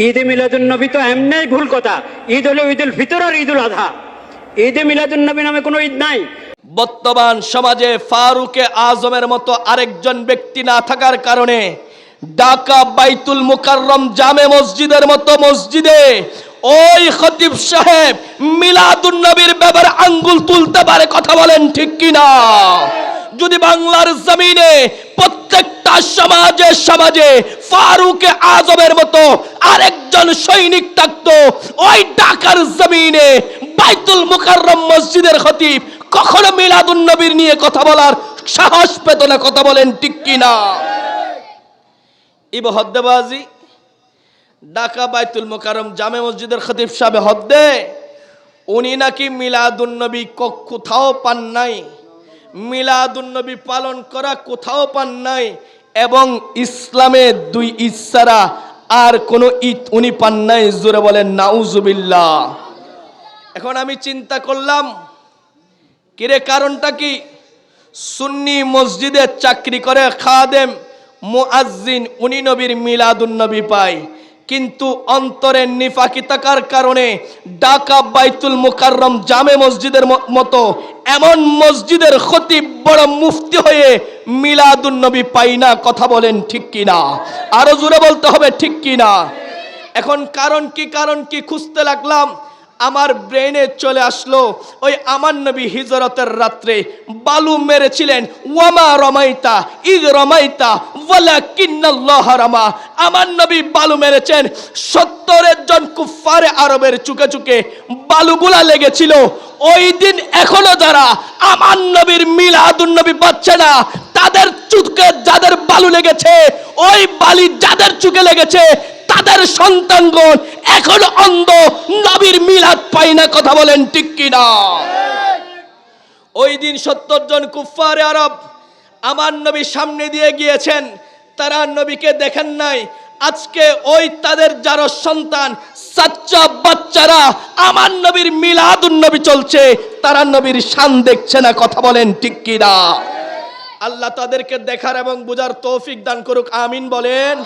ঈদে মিলাদুন নবী তো এমনি ভুল কথা। ঈদ হলো ঈদুল ফিতর আর ঈদুল আযহা। ঈদে মিলাদুন নবী নামে কোনো ঈদ নাই। বর্তমান সমাজে ফারুকে আজমের মতো আরেকজন ব্যক্তি না থাকার কারণে ঢাকা বাইতুল মুকাররম জামে মসজিদের মতো মসজিদে ওই খতিব সাহেব মিলাদুন নবীর ব্যাপারে আঙ্গুল তুলতে পারে, কথা বলেন ঠিক কিনা? যদি বাংলার জমিনে প্রত্যেকটা সমাজে ফারুকে আজমের মতো আরেকজন সৈনিক থাকতো, ওই ঢাকার জমিনে বাইতুল মুকাররম মসজিদের খতিব কখনো মিলাদুন নবীর নিয়ে কথা বলার সাহস পেত না, কথা বলেন ঠিক কিনা? ইব হদ্দেবাজি ঢাকা বাইতুল মুকাররম জামে মসজিদের খতিব সাহেব হদ্দে, উনি নাকি মিলাদুন নবী কোথাও পান নাই, মিলাদুন নবী পালন করা কোথাও পান নাই, এবং ইসলামে দুই ঈদ ছাড়া আর কোনো ঈদ উনি পান নাই। জোরে বলেন নাউজুবিল্লাহ। এখন আমি চিন্তা করলাম, কিরে কারণটা কি? সুন্নি মসজিদে চাকরি করে খাদেম মুয়াজ্জিন, উনি নবীর মিলাদুন নবী পায়, কিন্তু অন্তরের নিফাকি থাকার কারণে ঢাকা বাইতুল মুকাররম জামে মসজিদের মতো এমন মসজিদের খতিব বড় মুফতি হয়ে মিলাদুন নবী পাই না, কথা বলেন ঠিক কিনা? আরো জোরে বলতে হবে ঠিক কিনা? এখন কারণ কি খুঁজতে লাগলাম, আমার ব্রেনে চলে আসলো ওই আমার নবী হিজরতের রাত্রে বালু মেরেছিলেন, ওয়ামা রমাইতা ইদ রমাইতা ওয়ালাকিন্নাল্লাহ রামা। আমার নবী বালু মেরেছেন, 70 জন কুফারে আরবের চুকে চুকে বালুগুলা লেগেছিল। ওই দিন এখনো যারা আমার নবীর মিলাদুন নবী পাচ্ছে না, তাদের চুকে যাদের বালু লেগেছে, ওই বালি যাদের চুকে লেগেছে, তাদের সন্তানগণ এখনো অন্ধ, নবীর মিলাদ পায় না, কথা বলেন ঠিক কিনা? ওই দিন 70 জন কুফারে আরব আমার নবীর সামনে দিয়ে গিয়েছেন, তারা নবীকে দেখেন নাই। আজকে ওই তাদের যারা সন্তান বাচ্চারা আমার নবীর মিলাদুন নবী চলছে, তারা নবীর শান দেখছে না, কথা বলেন ঠিক কিনা? আল্লাহ তাদেরকে দেখার এবং বোঝার তৌফিক দান করুক, আমিন বলেন।